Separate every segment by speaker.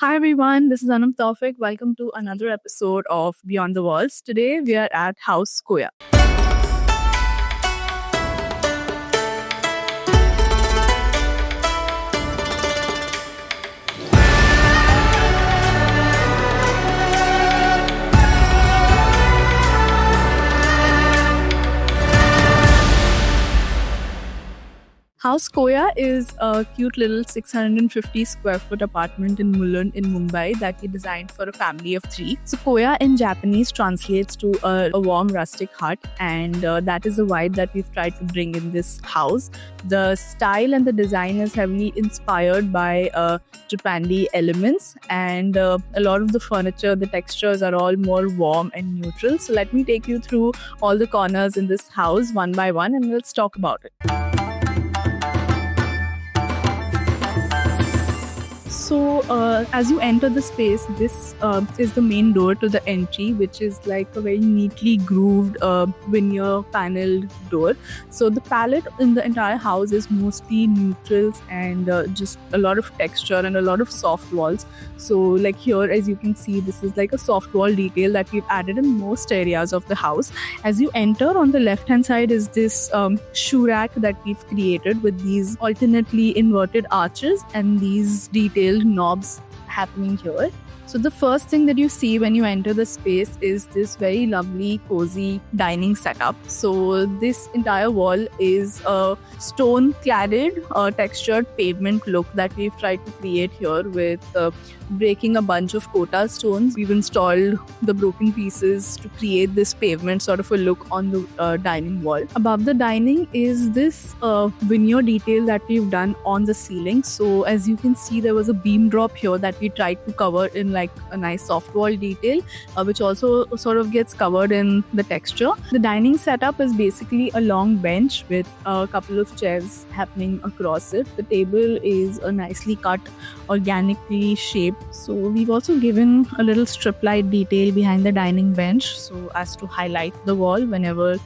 Speaker 1: Hi everyone, this is Anam Taufik. Welcome to another episode of Beyond the Walls. Today we are at House Koya. House Koya is a cute little 650 square foot apartment in Mulund in Mumbai that we designed for a family of three. So, Koya in Japanese translates to a warm rustic hut, and that is the vibe that we've tried to bring in this house. The style and the design is heavily inspired by Japandi elements, and a lot of the furniture, the textures are all more warm and neutral. So, let me take you through all the corners in this house one by one, and let's talk about it. So, as you enter the space, this is the main door to the entry, which is like a very neatly grooved veneer paneled door. So, the palette in the entire house is mostly neutrals and just a lot of texture and a lot of soft walls. So, like here, as you can see, this is like a soft wall detail that we've added in most areas of the house. As you enter, on the left hand side is this shoe rack that we've created with these alternately inverted arches and these detailed knobs happening here. So the first thing that you see when you enter the space is this very lovely cozy dining setup. So this entire wall is a stone cladded textured pavement look that we've tried to create here with breaking a bunch of kota stones. We've installed the broken pieces to create this pavement sort of a look on the dining wall. Above the dining is this veneer detail that we've done on the ceiling. So as you can see, there was a beam drop here that we tried to cover in like a nice soft wall detail, which also sort of gets covered in the texture. The dining setup is basically a long bench with a couple of chairs happening across it. The table is a nicely cut, organically shaped. So we've also given a little strip light detail behind the dining bench so as to highlight the wall whenever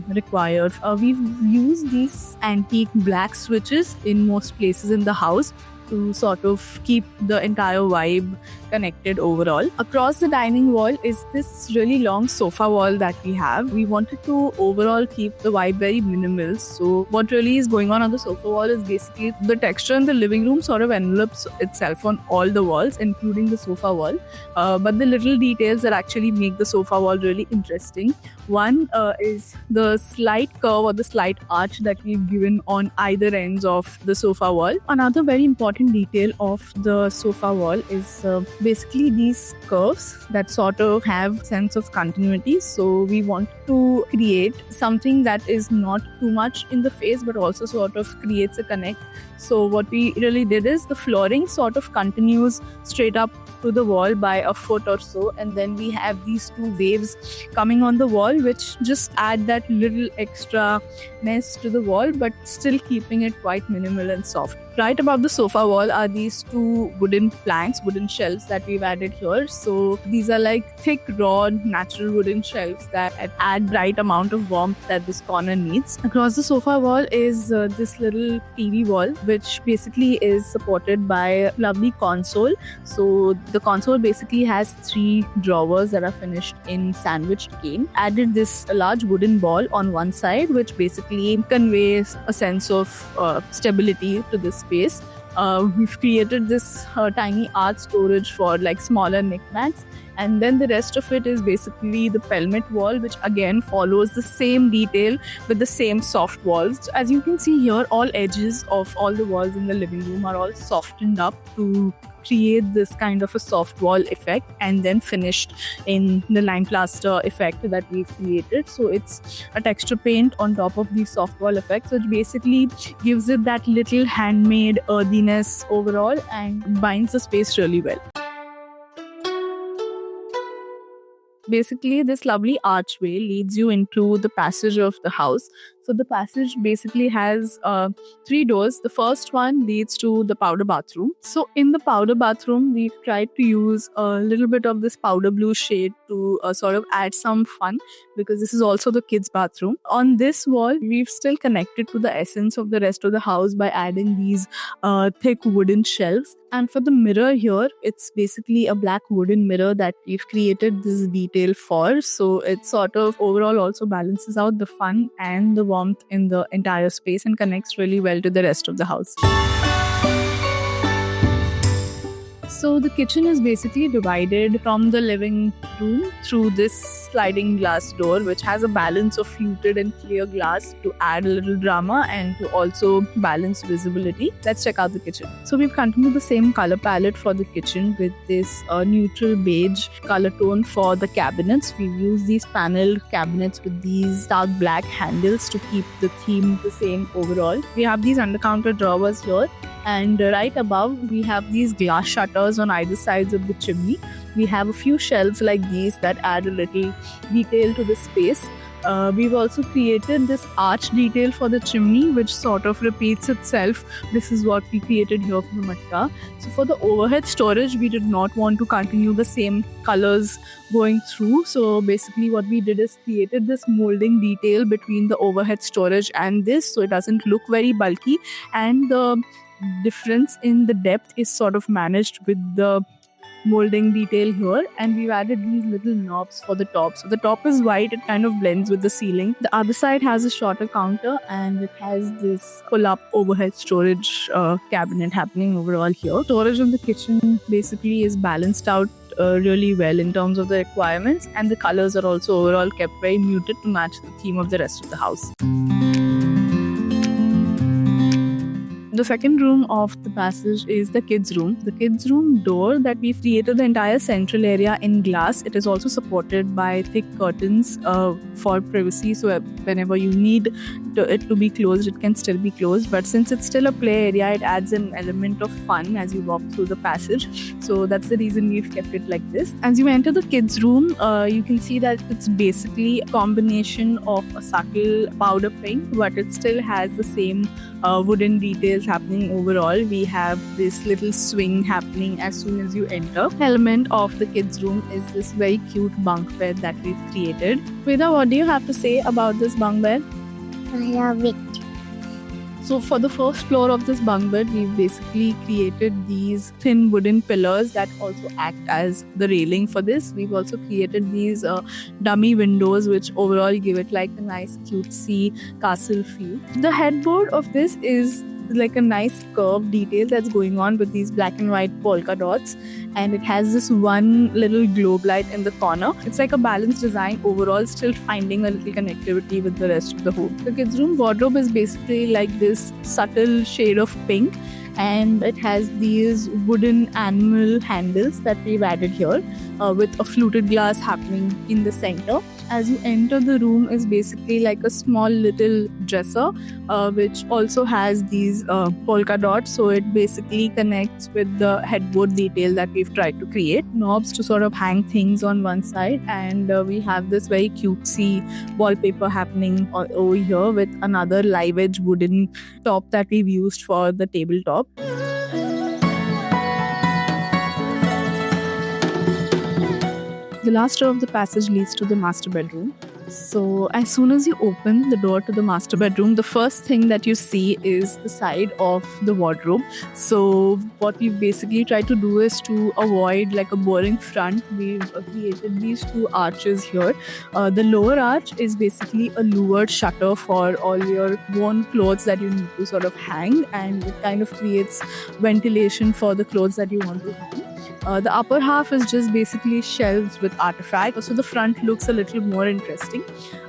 Speaker 1: required. We've used these antique black switches in most places in the house to sort of keep the entire vibe connected overall. Across the dining wall is this really long sofa wall that we have. We wanted to overall keep the vibe very minimal. So what really is going on the sofa wall is basically the texture in the living room sort of envelopes itself on all the walls, including the sofa wall. But the little details that actually make the sofa wall really interesting. One is the slight curve or the slight arch that we've given on either ends of the sofa wall. Another very important detail of the sofa wall is basically these curves that sort of have sense of continuity. So we want to create something that is not too much in the face but also sort of creates a connect. So what we really did is the flooring sort of continues straight up to the wall by a foot or so, and then we have these two waves coming on the wall which just add that little extra-ness to the wall but still keeping it quite minimal and soft. Right above the sofa wall are these two wooden planks, wooden shelves that we've added here. So these are like thick, raw, natural wooden shelves that add right amount of warmth that this corner needs. Across the sofa wall is this little TV wall, which basically is supported by a lovely console. So the console basically has three drawers that are finished in sandwiched cane. Added this large wooden ball on one side, which basically conveys a sense of stability to this space. We've created this tiny art storage for like smaller knickknacks, and then the rest of it is basically the pelmet wall, which again follows the same detail with the same soft walls. As you can see here, all edges of all the walls in the living room are all softened up to create this kind of a soft wall effect and then finished in the lime plaster effect that we've created. So it's a texture paint on top of these soft wall effects, which basically gives it that little handmade earthiness overall and binds the space really well. Basically, this lovely archway leads you into the passage of the house. So the passage basically has 3 doors. The first one leads to the powder bathroom. So in the powder bathroom, we've tried to use a little bit of this powder blue shade to sort of add some fun, because this is also the kids' bathroom. On this wall, we've still connected to the essence of the rest of the house by adding these thick wooden shelves. And for the mirror here, it's basically a black wooden mirror that we've created this detail for. So it sort of overall also balances out the fun and the warmth in the entire space and connects really well to the rest of the house. So the kitchen is basically divided from the living room through this sliding glass door, which has a balance of fluted and clear glass to add a little drama and to also balance visibility. Let's check out the kitchen. So we've continued the same color palette for the kitchen with this neutral beige color tone for the cabinets. We've used these panel cabinets with these dark black handles to keep the theme the same overall. We have these under-counter drawers here, and right above we have these glass shutters on either sides of the chimney. We have a few shelves like these that add a little detail to the space. We've also created this arch detail for the chimney, which sort of repeats itself. This is what we created here for the matka. So for the overhead storage, we did not want to continue the same colors going through. So basically what we did is created this molding detail between the overhead storage and this, so it doesn't look very bulky, and the difference in the depth is sort of managed with the molding detail here. And we've added these little knobs for the top. So the top is white, it kind of blends with the ceiling. The other side has a shorter counter and it has this pull-up overhead storage cabinet happening overall here. Storage in the kitchen basically is balanced out really well in terms of the requirements, and the colors are also overall kept very muted to match the theme of the rest of the house. The second room of the passage is the kids' room. The kids' room door that we've created the entire central area in glass. It is also supported by thick curtains for privacy. So whenever you need it to be closed, it can still be closed. But since it's still a play area, it adds an element of fun as you walk through the passage. So that's the reason we've kept it like this. As you enter the kids' room, you can see that it's basically a combination of a subtle powder pink, but it still has the same wooden details happening overall. We have this little swing happening as soon as you enter. Element of the kids' room is this very cute bunk bed that we've created. Veda, what do you have to say about this bunk bed?
Speaker 2: I love it.
Speaker 1: So for the first floor of this bunk bed, we've basically created these thin wooden pillars that also act as the railing for this. We've also created these dummy windows, which overall give it like a nice cutesy castle feel. The headboard of this is like a nice curved detail that's going on with these black and white polka dots, and it has this one little globe light in the corner. It's like a balanced design overall, still finding a little connectivity with the rest of the home. The kids' room wardrobe is basically like this subtle shade of pink, and it has these wooden animal handles that we've added here with a fluted glass happening in the center. As you enter the room is basically like a small little dresser which also has these polka dots, so it basically connects with the headboard detail that we've tried to create. Knobs to sort of hang things on one side, and we have this very cutesy wallpaper happening over here with another live edge wooden top that we've used for the tabletop. The last door of the passage leads to the master bedroom. So as soon as you open the door to the master bedroom, the first thing that you see is the side of the wardrobe. So what we've basically tried to do is to avoid like a boring front. We've created these two arches here. The lower arch is basically a louvered shutter for all your worn clothes that you need to sort of hang, and it kind of creates ventilation for the clothes that you want to hang. The upper half is just basically shelves with artifacts, so the front looks a little more interesting.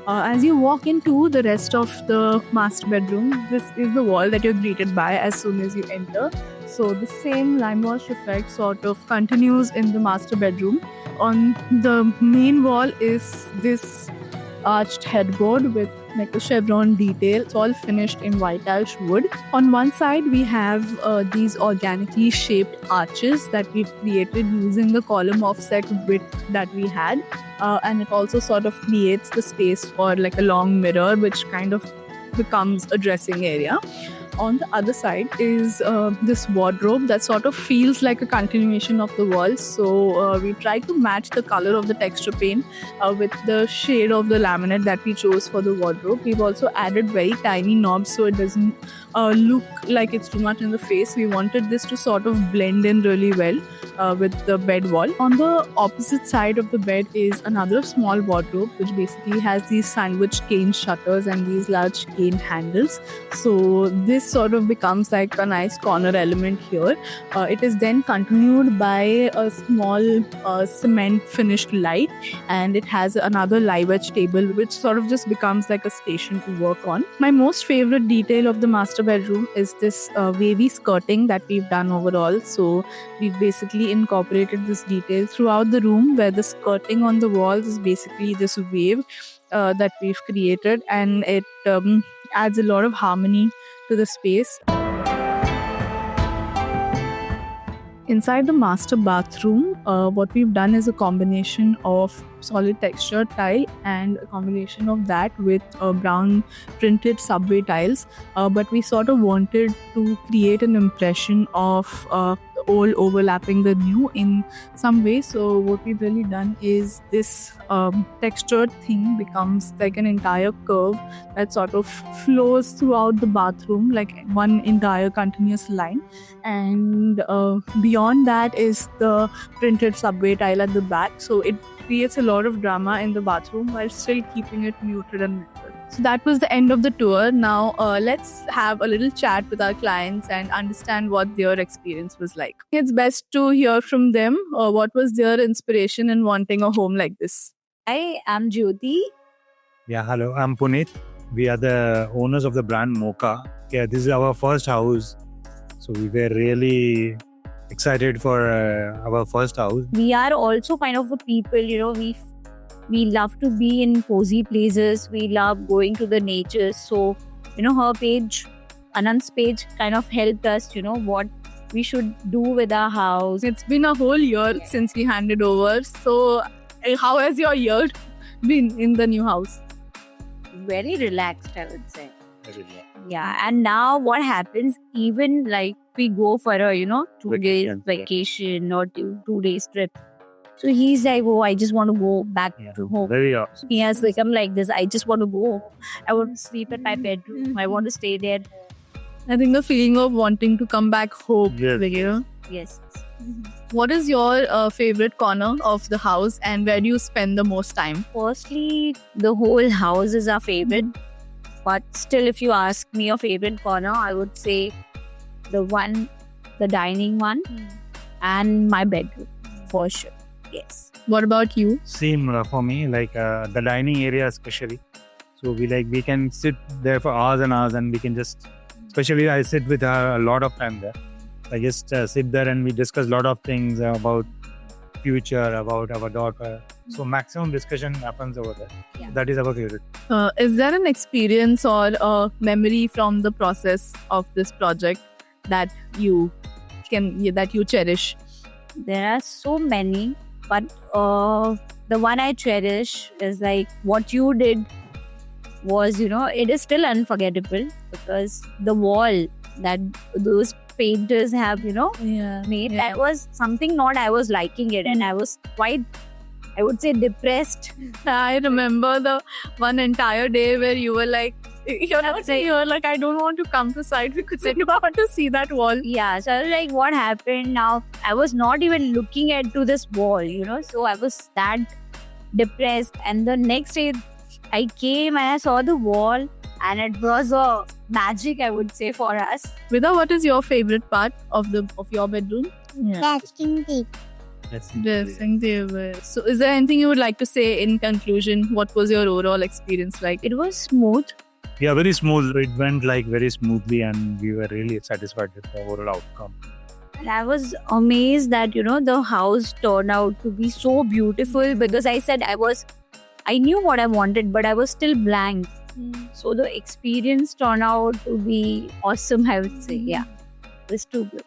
Speaker 1: As you walk into the rest of the master bedroom, this is the wall that you're greeted by as soon as you enter. So the same lime wash effect sort of continues in the master bedroom. On the main wall is this arched headboard with like a chevron detail. It's all finished in white ash wood. On one side we have these organically shaped arches that we've created using the column offset width that we had, and it also sort of creates the space for like a long mirror which kind of becomes a dressing area. On the other side is this wardrobe that sort of feels like a continuation of the wall. So we try to match the color of the texture paint with the shade of the laminate that we chose for the wardrobe. We've also added very tiny knobs so it doesn't look like it's too much in the face. We wanted this to sort of blend in really well with the bed wall. On the opposite side of the bed is another small wardrobe which basically has these sandwich cane shutters and these large cane handles. So this sort of becomes like a nice corner element here. It is then continued by a small cement finished light, and it has another live edge table which sort of just becomes like a station to work on. My most favorite detail of the master bedroom is this wavy skirting that we've done overall. So we've basically incorporated this detail throughout the room where the skirting on the walls is basically this wave that we've created, and it adds a lot of harmony to the space. Inside the master bathroom, what we've done is a combination of solid texture tile and a combination of that with brown printed subway tiles. But we sort of wanted to create an impression of the old overlapping the new in some way. So what we've really done is this textured thing becomes like an entire curve that sort of flows throughout the bathroom like one entire continuous line. And beyond that is the printed subway tile at the back. So it creates a lot of drama in the bathroom while still keeping it muted and neutral. So that was the end of the tour. Now let's have a little chat with our clients and understand what their experience was like. It's best to hear from them. What was their inspiration in wanting a home like this?
Speaker 2: Hi, I'm Jyoti.
Speaker 3: Yeah, hello, I'm Puneet. We are the owners of the brand Mocha. Yeah, this is our first house. So we were really excited for our first house.
Speaker 2: We are also kind of a people, we love to be in cozy places. We love going to the nature. So, her page, Anand's page kind of helped us, what we should do with our house.
Speaker 1: It's been a whole year since we handed over. So how has your year been in the new house?
Speaker 2: Very relaxed, I would say. Yeah, and now what happens, even like we go for a, 2 days vacation or 2 days trip. So he's like, oh, I just want to go back to home.
Speaker 3: Very awesome.
Speaker 2: He has become like this. I just want to go. I want to sleep in my bedroom. I want to stay there.
Speaker 1: I think the feeling of wanting to come back home.
Speaker 3: Yes.
Speaker 2: Yes.
Speaker 1: What is your favorite corner of the house and where do you spend the most time?
Speaker 2: Firstly, the whole house is our favorite. But still, if you ask me a favorite corner, I would say the dining one and my bedroom for sure. Yes.
Speaker 1: What about you?
Speaker 3: Same for me, like the dining area especially. So we can sit there for hours and hours, and we can just, especially I sit with her a lot of time there. I just sit there and we discuss a lot of things about future, about our daughter. So maximum discussion happens over there.
Speaker 2: Yeah.
Speaker 3: That is our favorite.
Speaker 1: Is there an experience or a memory from the process of this project that you cherish?
Speaker 2: There are so many, but the one I cherish is like what you did was, it is still unforgettable because the wall that those painters have, made, that was something not I was liking it, and I was quite, I would say, depressed.
Speaker 1: I remember the one entire day where you were like, I don't want to come to site because I don't want to see that wall.
Speaker 2: Yeah, so I was like, what happened now? I was not even looking to this wall, so I was that depressed. And the next day I came and I saw the wall, and it was a magic, I would say, for us.
Speaker 1: Vida, what is your favorite part of your bedroom?
Speaker 4: Dressing table.
Speaker 1: Dressing table. So is there anything you would like to say in conclusion? What was your overall experience like?
Speaker 2: It was smooth.
Speaker 3: Yeah, very smooth. It went very smoothly, and we were really satisfied with the overall outcome.
Speaker 2: And I was amazed that, the house turned out to be so beautiful, because I knew what I wanted, but I was still blank. So the experience turned out to be awesome, I would say. Yeah, it was too good.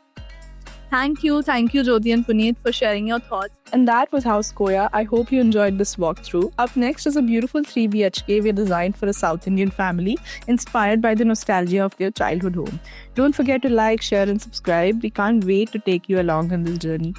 Speaker 1: Thank you, Jyoti and Puneet, for sharing your thoughts. And that was House Koya. I hope you enjoyed this walkthrough. Up next is a beautiful 3 BHK we designed for a South Indian family, inspired by the nostalgia of their childhood home. Don't forget to like, share, and subscribe. We can't wait to take you along on this journey.